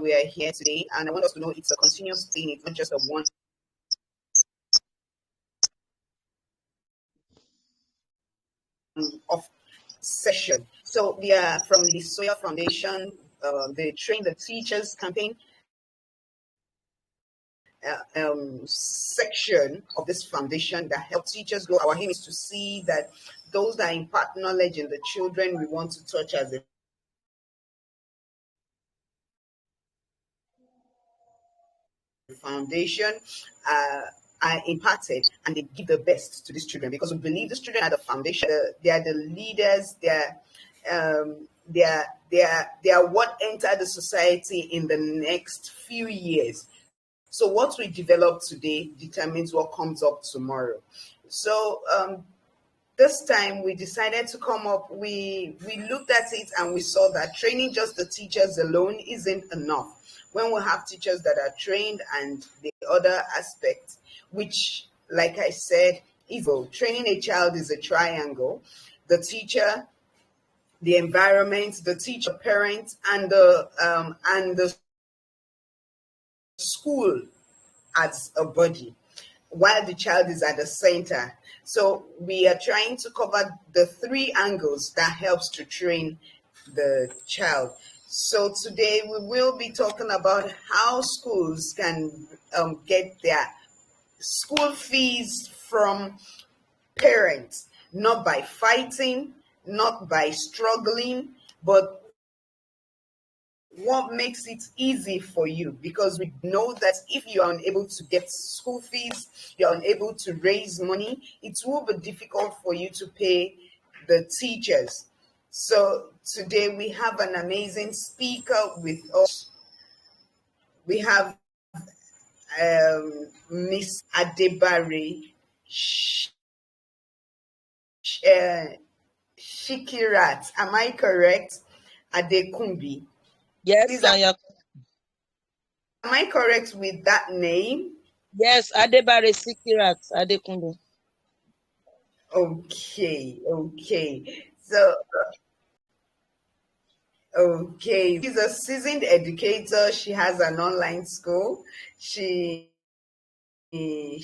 we are here today, and I want us to know it's a continuous thing. It's not just a one off session. So we are from the Sawyer Foundation, the Train the Teachers campaign section of this foundation that helps teachers grow. Our aim is to see that those that impart knowledge in the children we want to touch as a foundation are imparted, and they give the best to these children, because we believe these children are the foundation. They are the leaders. They are what enter the society in the next few years. So what we develop today determines what comes up tomorrow. So this time we decided to come up. We looked at it and we saw that training just the teachers alone isn't enough. When we have teachers that are trained and the other aspects, which, like I said, training a child is a triangle: the teacher, the environment, the teacher, parent, and the school as a body, while the child is at the center. So we are trying to cover the three angles that helps to train the child. So today we will be talking about how schools can get their school fees from parents, not by fighting, not by struggling, but what makes it easy for you, because we know that if you are unable to get school fees, you're unable to raise money, it will be difficult for you to pay the teachers. So today we have an amazing speaker with us. We have Miss Adebare Shikirat. Am I correct? Adekumbi. Yes, Please, am I correct with that name? Yes, Adebare Shikirat Adekunle. Okay. So, okay. She's a seasoned educator. She has an online school. She's been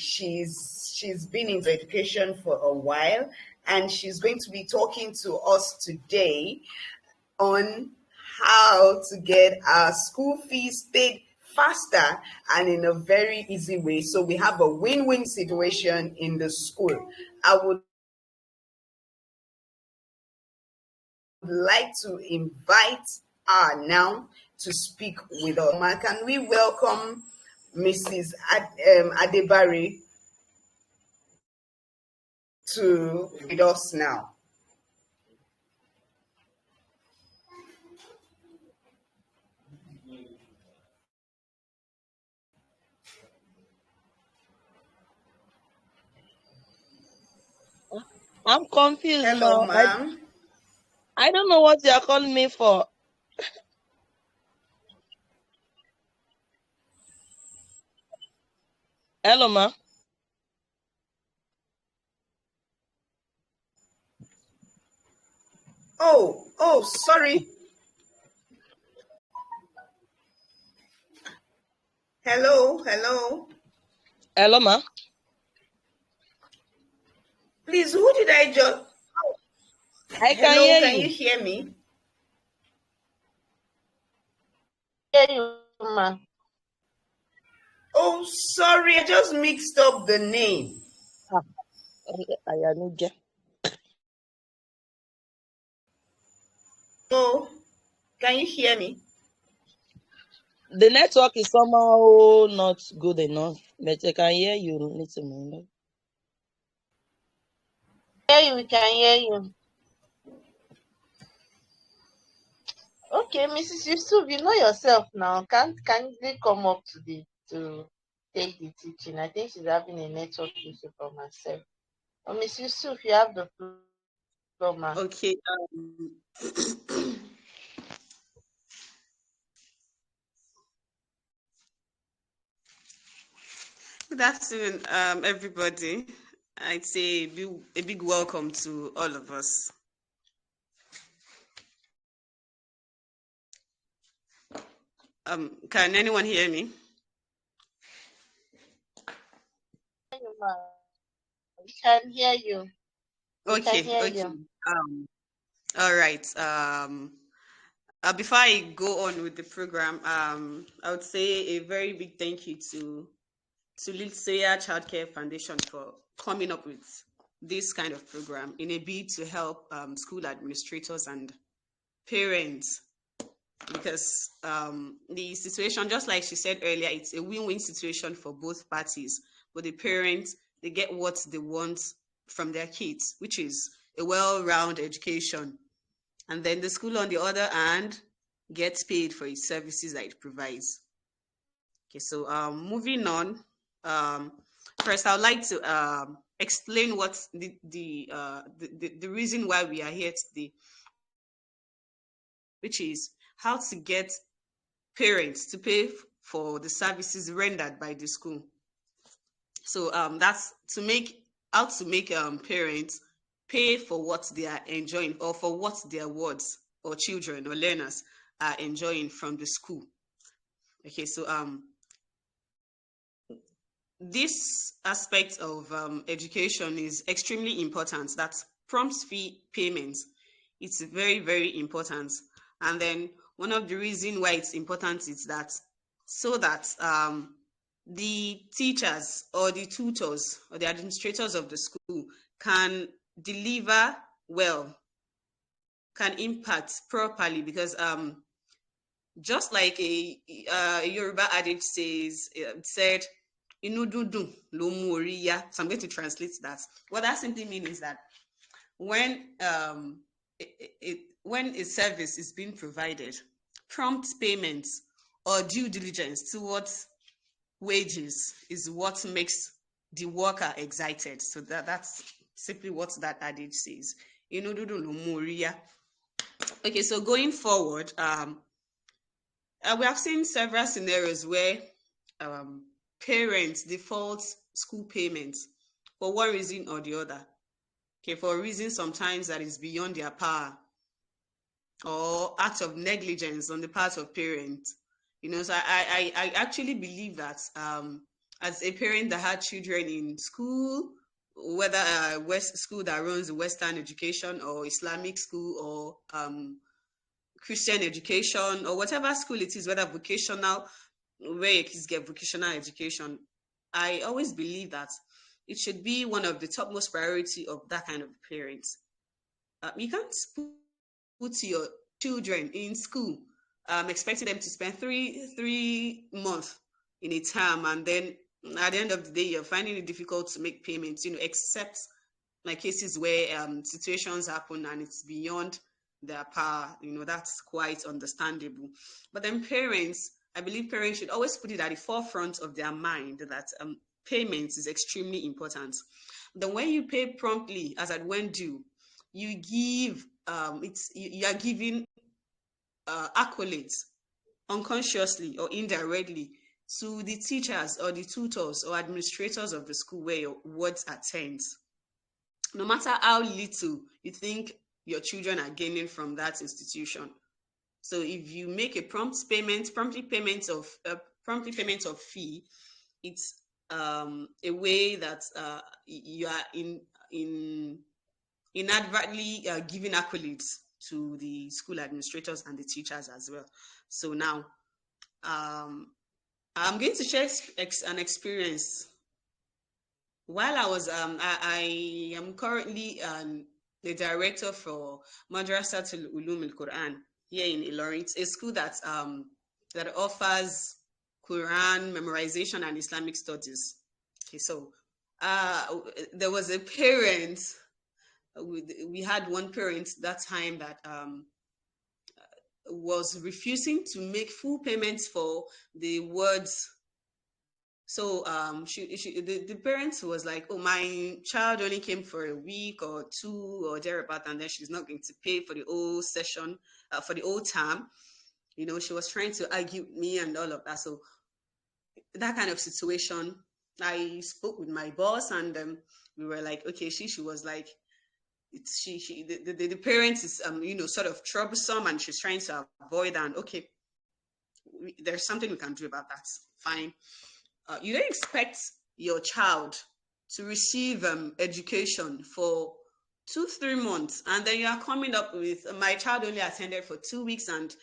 in education for a while, and she's going to be talking to us today on how to get our school fees paid faster and in a very easy way. So we have a win-win situation in the school. I would like to invite her now to speak with us. Can we welcome Mrs. Adebare to with us now? I'm confused. Hello, ma'am. I don't know what you're calling me for. Hello, ma. Oh, sorry. Hello. Hello, ma. Please, who did I just? I can Hello, hear can you. you hear me? Hear you, ma. Oh, sorry, I just mixed up the name. Oh, can you hear me? The network is somehow not good enough, but I can hear you. Listen, we can hear you. Okay, Mrs. Yusuf, you know yourself now. Can't kindly come up to take the teaching. I think she's having a network issue from herself. Oh, Miss Yusuf, you have the floor, ma. Okay. Good afternoon, everybody. I'd say a big welcome to all of us. Can anyone hear me? We can hear you. We can Okay, hear okay. you. Um, all right. Before I go on with the program, I would say a very big thank you to Litsoya Childcare Foundation for coming up with this kind of program in a bid to help school administrators and parents, because the situation, just like she said earlier, it's a win-win situation for both parties. But the parents, they get what they want from their kids, which is a well-rounded education. And then the school, on the other hand, gets paid for its services that it provides. Okay, so moving on. Um, First, I would like to explain what the reason why we are here today, which is how to get parents to pay for the services rendered by the school. So that's to make how to make parents pay for what they are enjoying, or for what their wards or children or learners are enjoying from the school. Okay, so this aspect of education is extremely important. That's prompt fee payments. It's very, very important. And then one of the reasons why it's important is that so that the teachers or the tutors or the administrators of the school can deliver well, can impact properly, because just like a Yoruba adage says, it said, "Inú dúndùn ló mú orí yá." So I'm going to translate that. What that simply means is that when when a service is being provided, prompt payments or due diligence towards wages is what makes the worker excited. So that's simply what that adage says. Inú dúndùn ló mú orí yá. Okay, so going forward, we have seen several scenarios where parents default school payments for one reason or the other. Okay, for a reason sometimes that is beyond their power, or act of negligence on the part of parents. So I actually believe that as a parent that had children in school, whether West school that runs Western education or Islamic school or Christian education or whatever school it is, whether vocational, where your kids get vocational education, I always believe that it should be one of the topmost priority of that kind of parents. You can't put your children in school, expecting them to spend three months in a term, and then at the end of the day, you're finding it difficult to make payments. Except like cases where situations happen and it's beyond their power. That's quite understandable. But then parents, I believe parents should always put it at the forefront of their mind that payments is extremely important. Then when you pay promptly as at when due, you give you are giving accolades unconsciously or indirectly to the teachers or the tutors or administrators of the school where your words attend. No matter how little you think your children are gaining from that institution. So if you make a promptly payment of fee, it's a way that you are inadvertently giving accolades to the school administrators and the teachers as well. So now, I'm going to share an experience. While I was, I am currently the director for Madrasatul Ulum al Quran here in Ilorin. It's a school that offers Quran memorization and Islamic studies. Okay, so there was a parent. We had one parent that time that was refusing to make full payments for the words. So the parents was like, "Oh, my child only came for a week or two or thereabout, and then she's not going to pay for the whole session, for the whole term." She was trying to argue with me and all of that. So that kind of situation, I spoke with my boss, and we were like, okay, she was like, the parent is sort of troublesome, and she's trying to avoid. And okay, there's something we can do about that. Fine. You don't expect your child to receive education for 2-3 months, and then you are coming up with my child only attended for 2 weeks, and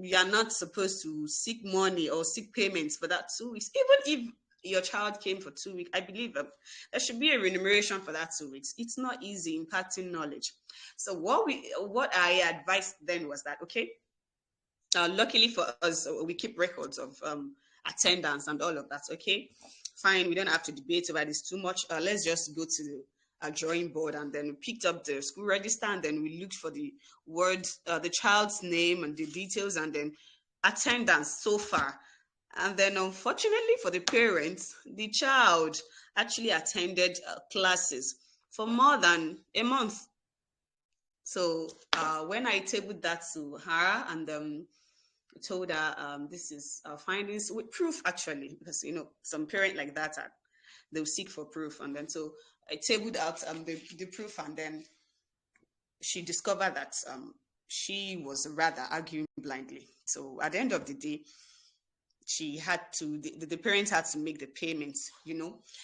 you are not supposed to seek money or seek payments for that 2 weeks. Even if your child came for 2 weeks, I believe there should be a remuneration for that 2 weeks. It's not easy imparting knowledge. So what I advised then was that, okay, luckily for us, we keep records of attendance and all of that. Okay, fine. We don't have to debate about this too much. Let's just go to a drawing board, and then we picked up the school register, and then we looked for the words, the child's name and the details, and then attendance so far. And then unfortunately for the parents, the child actually attended classes for more than a month. So when I tabled that to her and told her this is our findings with proof, actually, because some parent like that they'll seek for proof, and then so I tabled out the proof, and then she discovered that she was rather arguing blindly. So at the end of the day, she had to the parents had to make the payments.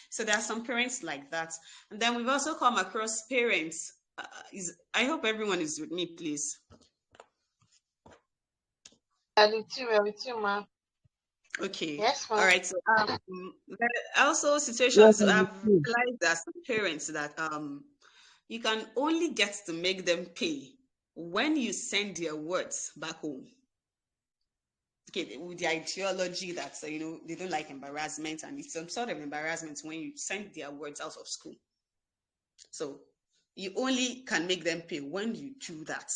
So there are some parents like that, and then we've also come across parents. I hope everyone is with me, please. With you, ma'am. Okay. Yes, ma'am. All right. So there are also situations I've realized as parents that you can only get to make them pay when you send their words back home. Okay, with the ideology that they don't like embarrassment, and it's some sort of embarrassment when you send their words out of school. So you only can make them pay when you do that.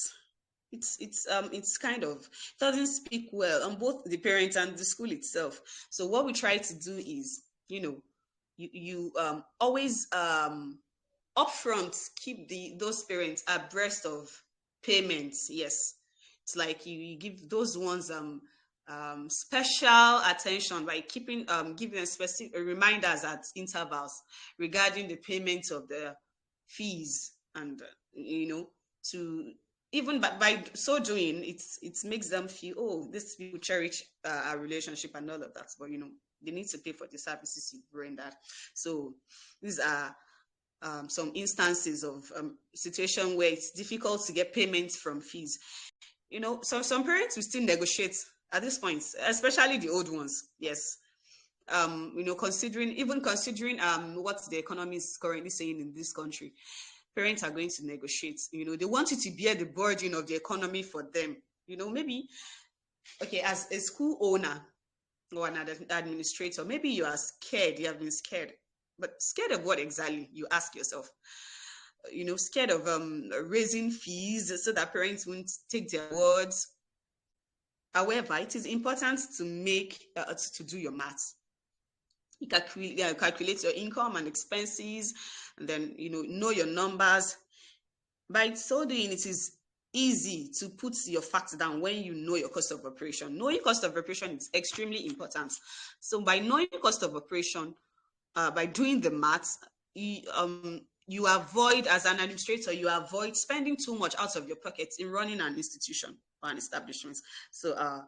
It's kind of doesn't speak well on both the parents and the school itself. So what we try to do is, you always upfront keep those parents abreast of payments. Yes, it's like you give those ones special attention by giving them specific reminders at intervals regarding the payment of the fees, and to even by so doing, it makes them feel, oh, these people cherish our relationship and all of that. But they need to pay for the services you bring that. So these are some instances of situation where it's difficult to get payments from fees. So some parents will still negotiate at this point, especially the old ones. Yes. Considering what the economy is currently saying in this country, parents are going to negotiate. They want you to bear the burden of the economy for them. Maybe, okay, as a school owner or an administrator, maybe you are scared. You have been scared, but scared of what exactly? You ask yourself. Scared of raising fees so that parents won't take their words. However, it is important to to do your maths. You calculate your income and expenses, and then know your numbers. By so doing, it is easy to put your facts down when you know your cost of operation. Knowing cost of operation is extremely important. So by knowing cost of operation, by doing the maths, you avoid, as an administrator, you avoid spending too much out of your pockets in running an institution or an establishment. So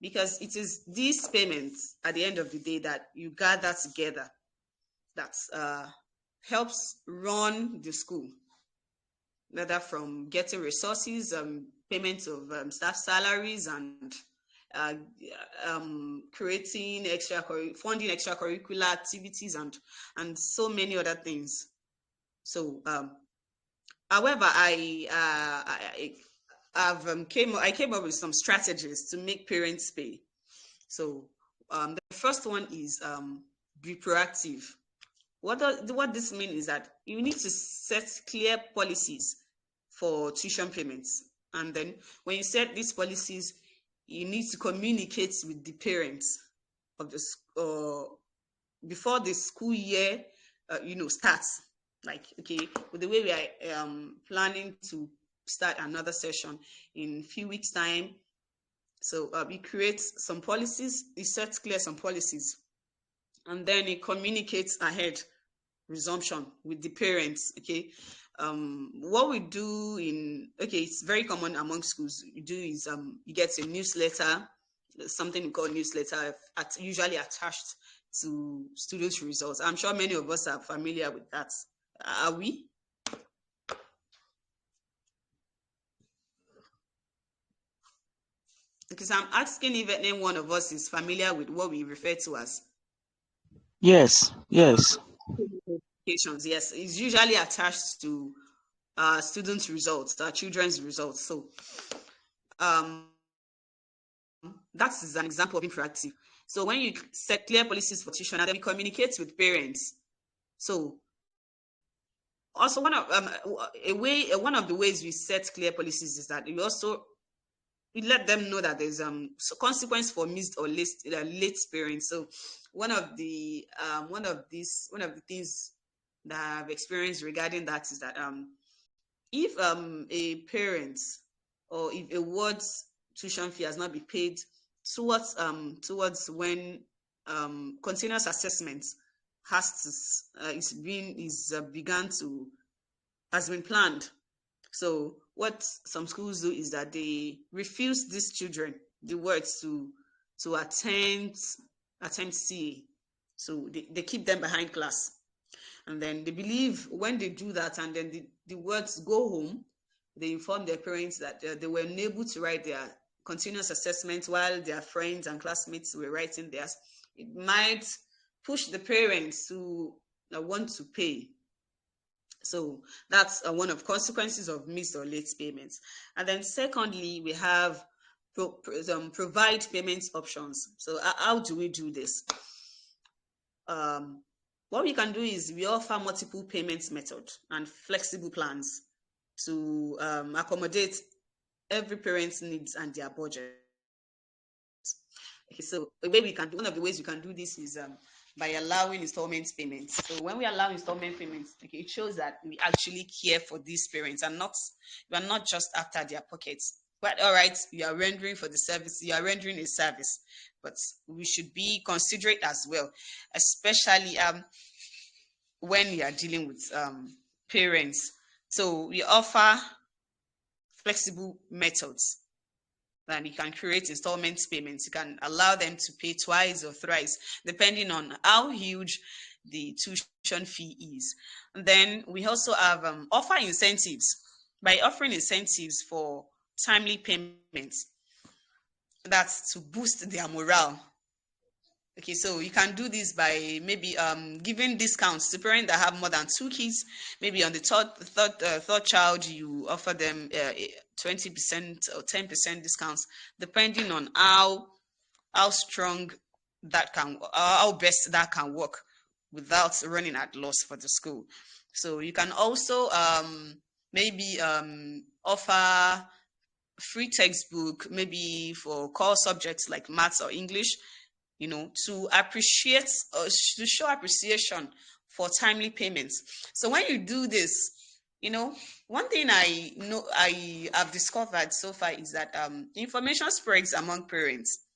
because it is these payments at the end of the day that you gather together that helps run the school, whether from getting resources, payments of staff salaries, and creating funding extracurricular activities, and so many other things. So however, I came up with some strategies to make parents pay. So the first one is be proactive. What this means is that you need to set clear policies for tuition payments, and then when you set these policies, you need to communicate with the parents of the before the school year starts. Like, okay, with the way we are planning to start another session in a few weeks' time. So we create some policies, we set clear some policies, and then it communicates ahead resumption with the parents. Okay, what we do it's very common among schools. You do is you get a newsletter something called newsletter, usually attached to students' results. I'm sure many of us are familiar with that. Are we? Because I'm asking if any one of us is familiar with what we refer to as Yes, yes. notifications. Yes, it's usually attached to students' results, children's results. So that is an example of being proactive. So when you set clear policies for tuition and then we communicate with parents. So also one of the ways we set clear policies is that we let them know that there's consequence for missed or late parents. So one of the things that I've experienced regarding that is that if a parent or if a ward's tuition fee has not been paid towards when continuous assessment has been planned. So what some schools do is that they refuse these children the words to attend CA. So they keep them behind class. And then they believe when they do that and then the words go home, they inform their parents that they were unable to write their continuous assessment while their friends and classmates were writing theirs. It might push the parents to want to pay. So that's one of consequences of missed or late payments. And then secondly, we have provide payment options. So how do we do this? What we can do is we offer multiple payments methods and flexible plans to accommodate every parent's needs and their budget. Okay, so one of the ways we can do this is by allowing installment payments. So when we allow installment payments, okay, it shows that we actually care for these parents and we are not just after their pockets. But all right, you are rendering for the service, you are rendering a service, but we should be considerate as well, especially when you are dealing with parents. So we offer flexible methods. And you can create installment payments. You can allow them to pay twice or thrice, depending on how huge the tuition fee is. And then we also have offer incentives. By offering incentives for timely payments, that's to boost their morale. Okay, so you can do this by maybe giving discounts to parents that have more than 2 kids. Maybe on the third child, you offer them 20% or 10% discounts, depending on how strong how best that can work without running at loss for the school. So you can also maybe offer free textbook, maybe for core subjects like maths or English, to show appreciation for timely payments. So when you do this, one thing I have discovered so far is that information spreads among parents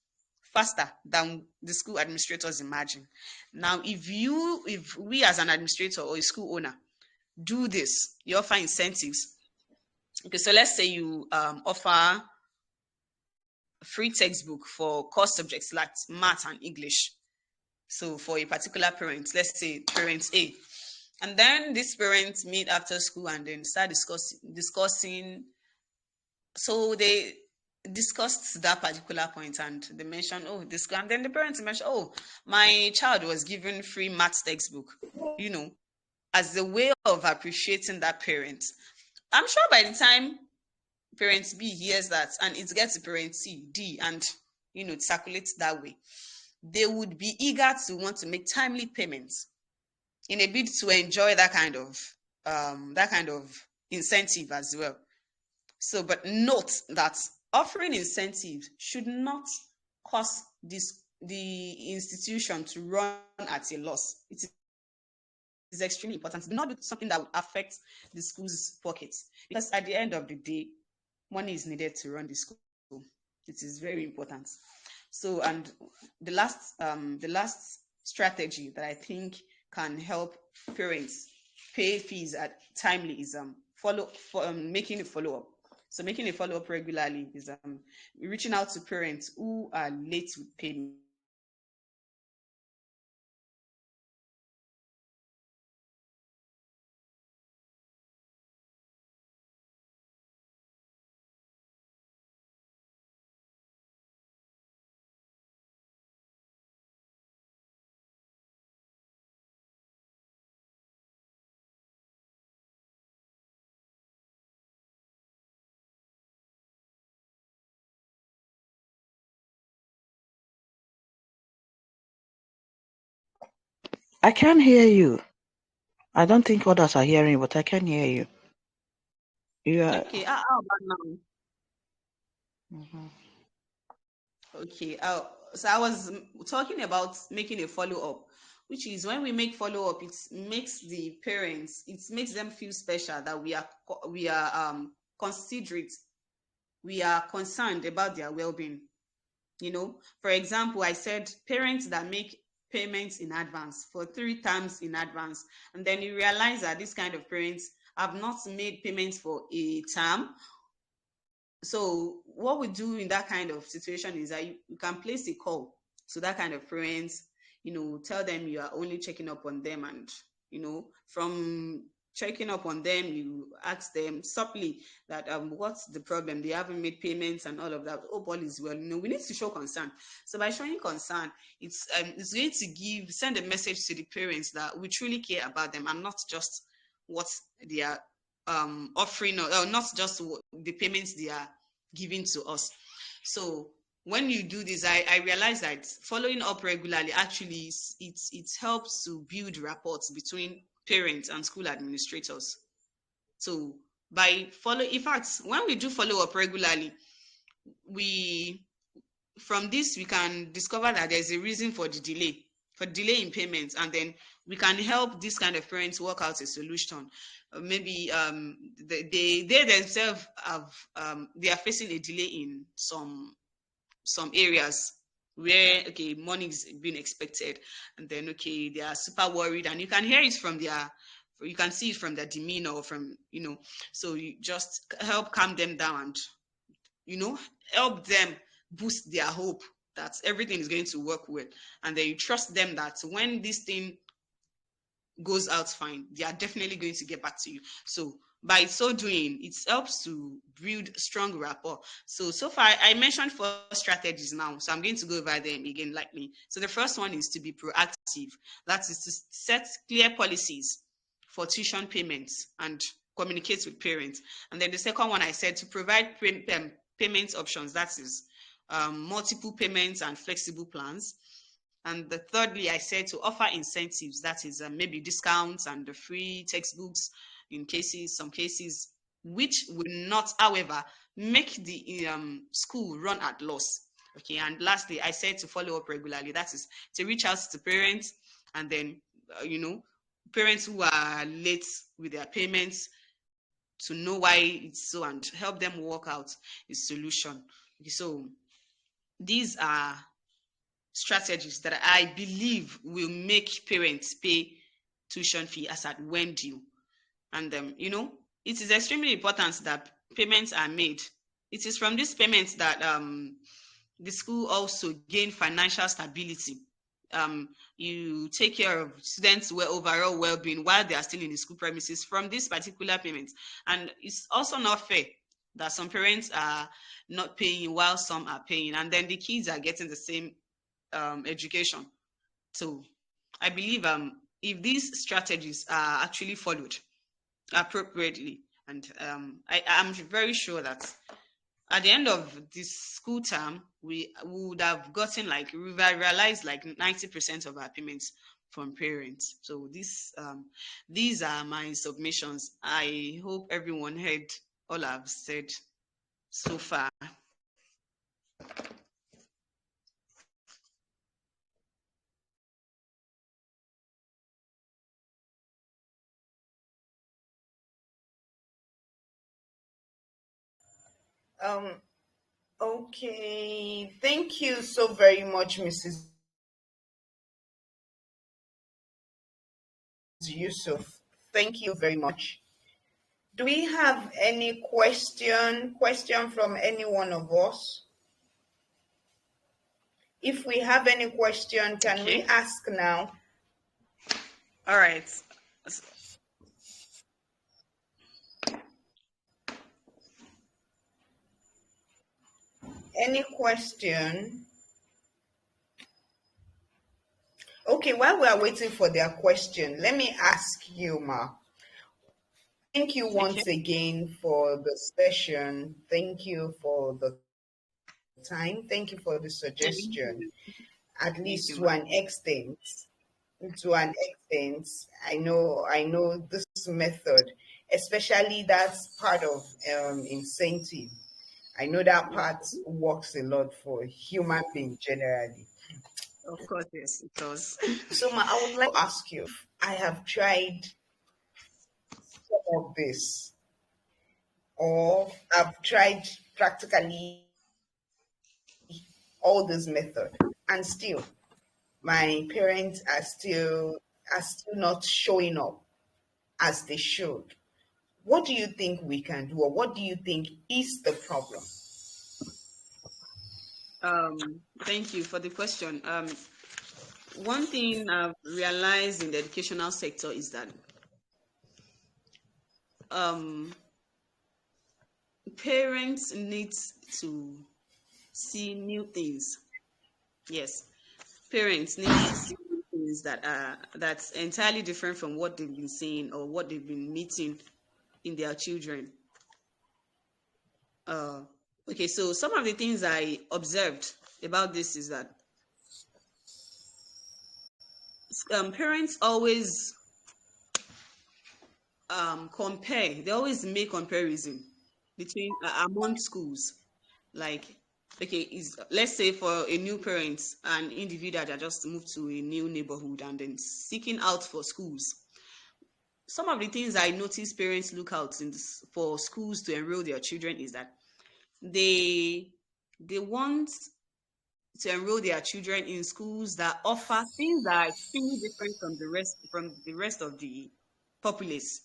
faster than the school administrators imagine. Now, if we as an administrator or a school owner do this, you offer incentives. Okay, so let's say you offer free textbook for core subjects like math and English. So for a particular parent, let's say parent A, and then these parents meet after school and then start discussing. So they discussed that particular point and they mentioned, and then the parents mentioned, my child was given free math textbook, as a way of appreciating that parent. I'm sure by the time parent B hears that and it gets to parent C, D, and it circulates that way, they would be eager to want to make timely payments in a bid to enjoy that kind of incentive as well. So, but note that offering incentives should not cause the institution to run at a loss. It is extremely important. Do not do something that will affect the school's pockets, because at the end of the day, money is needed to run the school. It is very important. So, and the last strategy that I think can help parents pay fees at timely is making a follow-up. So making a follow-up regularly is reaching out to parents who are late with payment. I can't hear you. I don't think others are hearing, but I can hear you. Okay, how about now? Mhm. Okay, so I was talking about making a follow-up, which is when we make follow-up, it makes the parents, it makes them feel special, that we are considerate, we are concerned about their well-being. For example, I said parents that make payments in advance for 3 times in advance, and then you realize that this kind of parents have not made payments for a term. So what we do in that kind of situation is that you can place a call to that kind of parents, tell them you are only checking up on them, and from checking up on them, you ask them subtly that what's the problem, they haven't made payments and all of that. Oh, all is well. We need to show concern. So by showing concern, it's going to send a message to the parents that we truly care about them, and not just what they are offering, or not just the payments they are giving to us. So when you do this, I realize that following up regularly actually it helps to build rapports between parents and school administrators. So by in fact, when we do follow up regularly, we from this we can discover that there's a reason for the delay in payments, and then we can help this kind of parents work out a solution. Maybe they themselves they are facing a delay in some areas where money is being expected, and then they are super worried, and you can see it from their demeanor, or from so you just help calm them down, and help them boost their hope that everything is going to work well. And then you trust them that when this thing goes out fine, they are definitely going to get back to you. So by so doing, it helps to build strong rapport. So far I mentioned 4 strategies now, so I'm going to go over them again lightly. So the first one is to be proactive. That is to set clear policies for tuition payments and communicate with parents. And then the second one, I said to provide payment options. That is multiple payments and flexible plans. And the thirdly, I said to offer incentives. That is maybe discounts and the free textbooks in some cases, which will not, however, make the school run at loss. Okay. And lastly, I said to follow up regularly. That is to reach out to parents, and then parents who are late with their payments, to know why it's so, and help them work out a solution. Okay, so these are strategies that I believe will make parents pay tuition fee as at when due. And it is extremely important that payments are made. It is from these payments that the school also gain financial stability. You take care of students' overall well-being while they are still in the school premises from this particular payment. And it's also not fair that some parents are not paying while some are paying, and then the kids are getting the same education. So I believe if these strategies are actually followed appropriately, and I am very sure that at the end of this school term, we would have gotten realized 90% of our payments from parents. So these are my submissions. I hope everyone heard all I've said so far. Um, okay. Thank you so very much, Mrs. Yusuf. Thank you very much. Do we have any question from any one of us? If we have any question, can we Okay. ask now? All right. Any question? Okay, while we are waiting for their question, let me ask you, Ma. Thank you Okay. once again for the session. Thank you for the time. Thank you for the Thank suggestion. you. At Thank least you, to ma'am. an extent. To an extent, I know this method, especially that's part of incentive. I know that part works a lot for human beings generally. Of course, yes, it does. So, Ma, I would like to ask you, I have tried some of this, or I've tried practically all this method, and still my parents are still not showing up as they should. What do you think we can do, or what do you think is the problem? Thank you for the question. One thing I've realized in the educational sector is that um, parents need to see new things. Yes, parents need to see things that's entirely different from what they've been seeing or what they've been meeting in their children. Uh, okay, so some of the things I observed about this is that parents always compare. They always make comparison between among schools. Like, okay, is let's say for a new parent, an individual that just moved to a new neighborhood and then seeking out for schools. Some of the things I notice parents look out for schools to enroll their children is that they they want to enroll their children in schools that offer things that are extremely different from the rest of the populace.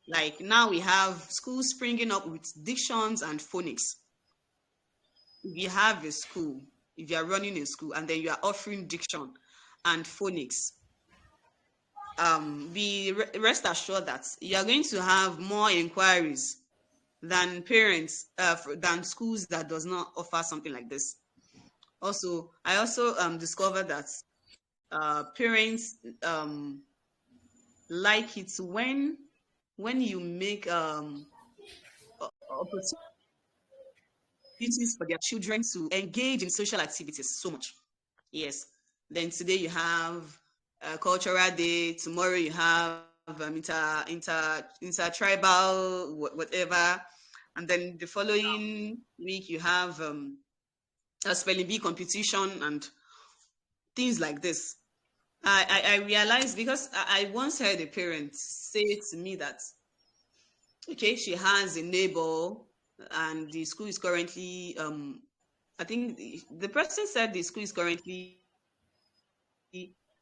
Like now we have schools springing up with dictions and phonics. If you have a school, if you are running a school and then you are offering diction and phonics, rest assured that you are going to have more inquiries than parents than schools that does not offer something like this. Also, I also discovered that parents like it when you make opportunities for their children to engage in social activities so much. Yes. Then today you have cultural day. Tomorrow you have inter tribal whatever, and then the following week you have a spelling bee competition and things like this. I realized because I once heard a parent say to me that okay, she has a neighbor and the school is currently I think the person said the school is currently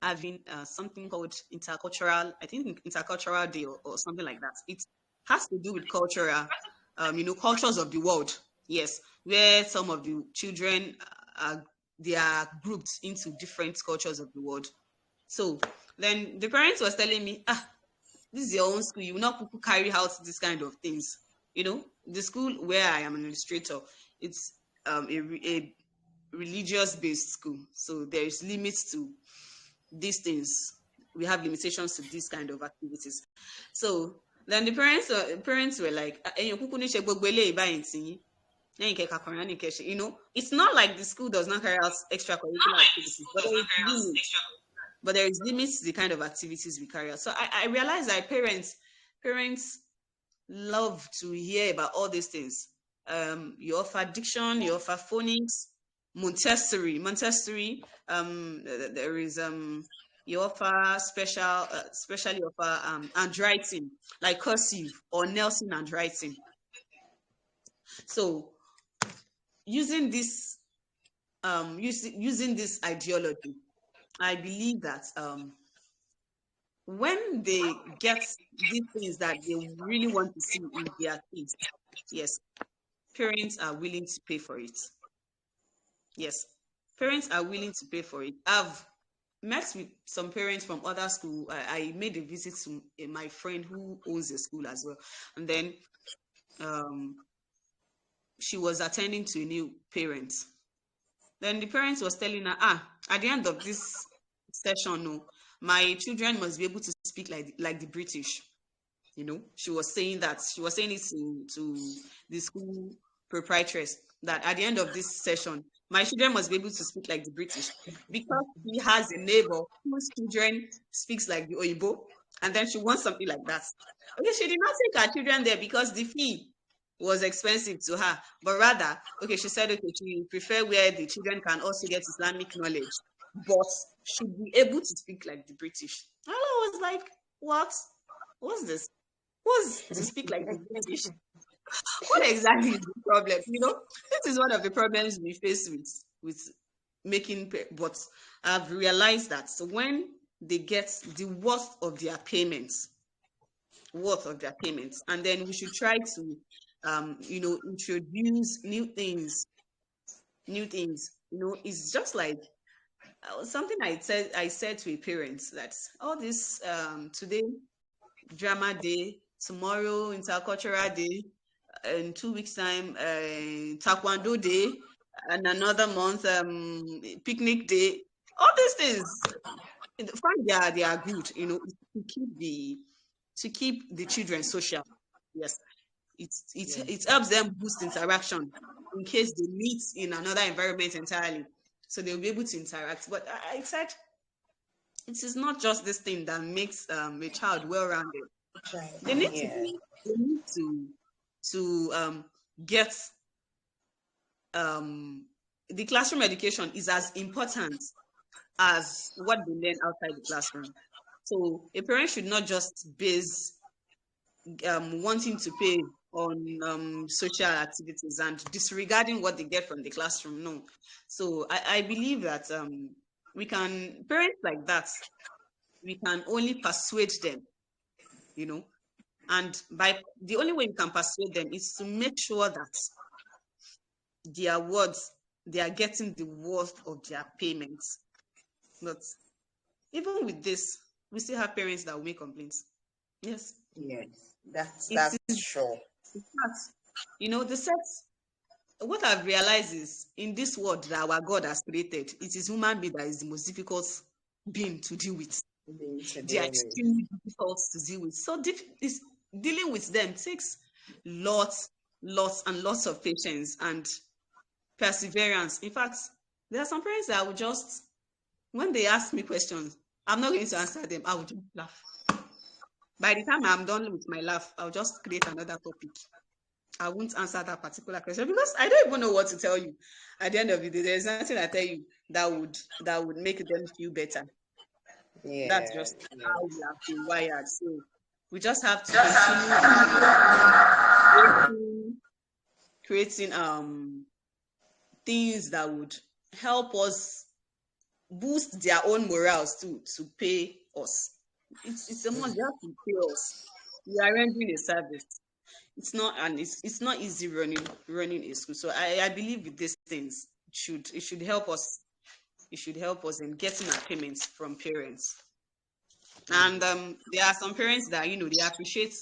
having something called intercultural, I think intercultural day or something like that. It has to do with cultural, cultures of the world. Yes, where some of the children they are grouped into different cultures of the world. So then the parents was telling me, this is your own school. You will not carry out this kind of things. The school where I am an administrator, it's a religious based school. So there is limits to these things. We have limitations to these kind of activities. So then the parents were like, "Ẹ̀yin kúkú ní ṣe gbogbo eléyìí báyìí tí yín. Lẹ́yìn kẹ́ ka kọrin, lẹ́yìn kẹ́ ṣe." It's not like the school does not carry out extracurricular activities, but there is limits. But there is limits to the kind of activities we carry out. So I realized that parents love to hear about all these things. You offer diction, you offer phonics, Montessori. There is you offer specially offer handwriting like cursive or Nelson handwriting. So using this ideology, I believe that when they get these things that they really want to see in their kids, yes, parents are willing to pay for it. Yes, parents are willing to pay for it. I've met with some parents from other school. I made a visit to my friend who owns a school as well, and then um, she was attending to a new parent. Then the parents was telling her, at the end of this session, no, my children must be able to speak like the British. She was saying that she was saying it to the school proprietress that at the end of this session, my children must be able to speak like the British because he has a neighbor whose children speaks like the Oyibo, and then she wants something like that. Okay, she did not take her children there because the fee was expensive to her, but rather, okay, she said, okay, she prefer where the children can also get Islamic knowledge, but should be able to speak like the British. And I was like, what? What's this? Was to speak like the British. What exactly is the problem? This is one of the problems we face with making, but I've realized that when they get the worth of their payments, and then we should try to, introduce new things. It's just like something I said to a parent that all this today drama day, tomorrow intercultural day, in 2 weeks time taekwondo day, and another month picnic day. All these things, fine, they are good, to keep the children social. Yes, it helps them boost interaction in case they meet in another environment entirely, so they'll be able to interact. But I said it is not just this thing that makes a child well-rounded. They need to Yeah. get the classroom education is as important as what they learn outside the classroom. So a parent should not just base wanting to pay on social activities and disregarding what they get from the classroom. No. So I believe that parents like that, we can only persuade them, and by the only way you can persuade them is to make sure that their words, they are getting the worth of their payments. But even with this, we still have parents that will make complaints. Yes. Yes, that's It is sure. the sets. What I've realized is in this world that our God has created, it is human being that is the most difficult being to deal with. They are extremely difficult to deal with. So dealing with them takes lots and lots of patience and perseverance. In fact, there are some parents that will just, when they ask me questions, I'm not going to answer them. I will just laugh. By the time I'm done with my laugh, I'll just create another topic. I won't answer that particular question because I don't even know what to tell you. At the end of the day, there's nothing I tell you that would make them feel better. Yeah. That's just how we have been wired. So we just have to continue creating things that would help us boost their own morals to pay us. It's a must. They have to pay us. We are rendering a service. It's not easy running a school. So I believe with these things it should help us. It should help us in getting our payments from parents. And there are some parents that they appreciate.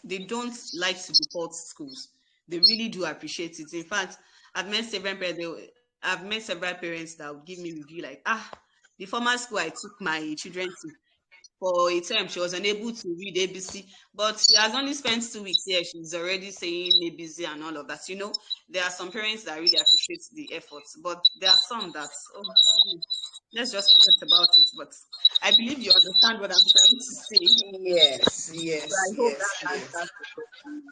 They don't like to default schools. They really do appreciate it. In fact, I've met several parents that would give me review like, the former school I took my children to, for a term, she was unable to read ABC, but she has only spent 2 weeks here. She's already saying ABC and all of that. There are some parents that really appreciate the efforts, but there are some that, let's just forget about it. But I believe you understand what I'm trying to say. Yes, So I hope that yes. answers the question.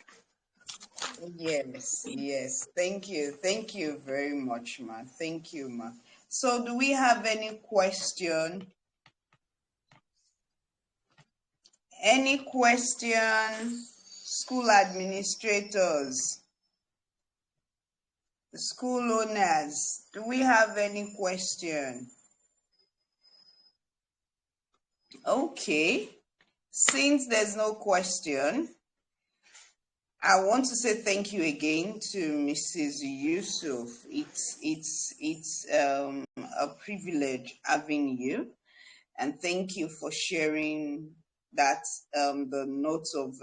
Yes. Thank you very much, ma. Thank you, ma. So, do we have any question? Any question, school administrators, school owners? Do we have any question? Okay. Since there's no question, I want to say thank you again to Mrs. Yusuf. It's a privilege having you, and thank you for sharing that the notes of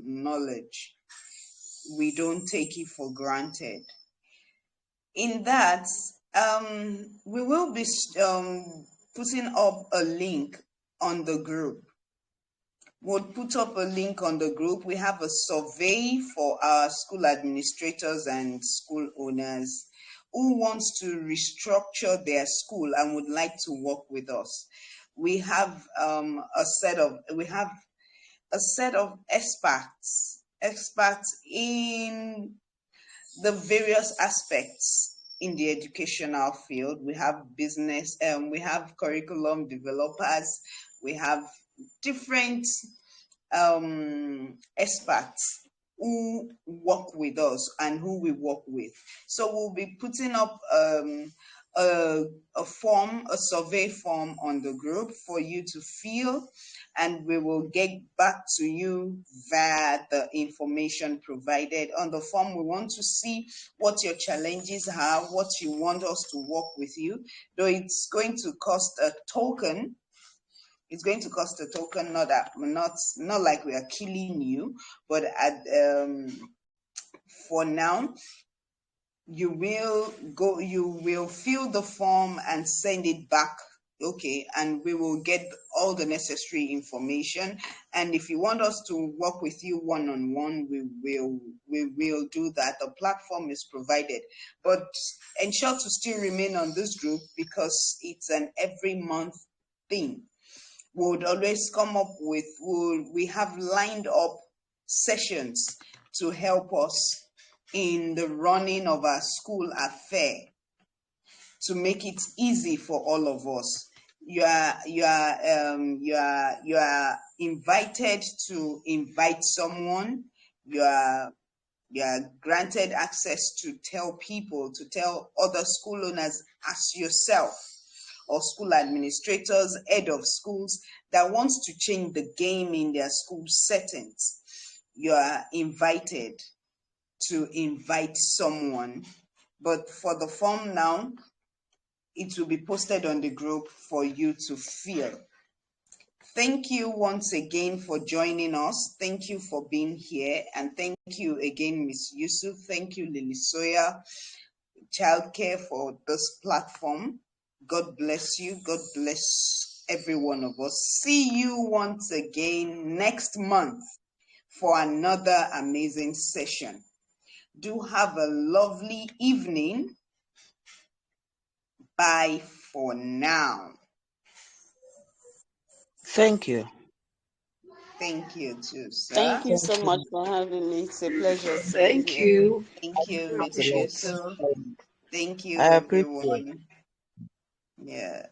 knowledge. We don't take it for granted. In that, we will be putting up a link on the group. We'll put up a link on the group. We have a survey for our school administrators and school owners who wants to restructure their school and would like to work with us. We have a set of experts in the various aspects in the educational field. We have business, we have curriculum developers, we have different experts who work with us and who we work with. So we'll be putting up a form, a survey form on the group for you to fill, and we will get back to you via the information provided. On the form, we want to see what your challenges are, what you want us to work with you, though it's going to cost a token. It's going to cost a token, not like we are killing you, but for now, you will fill the form and send it back. Okay, and we will get all the necessary information. And if you want us to work with you one-on-one, we will do that. The platform is provided, but ensure to still remain on this group because it's an every month thing. Would always come up with, we have lined up sessions to help us in the running of our school affair, to make it easy for all of us. You are invited to invite someone. You are granted access to tell other school owners as yourself, or school administrators, head of schools that wants to change the game in their school settings. You are invited to invite someone. But for the form now, it will be posted on the group for you to fill. Thank you once again for joining us. Thank you for being here. And thank you again, Ms. Yusuf. Thank you, Lily Sawyer, Childcare, for this platform. God bless you. God bless every one of us. See you once again next month for another amazing session. Do have a lovely evening. Bye for now. Thank you. Thank you too, sir. Thank you so much for having me. It's a pleasure. Thank you. Thank you, Ms. Yusuf. Thank you, I appreciate it. everyone. Yeah.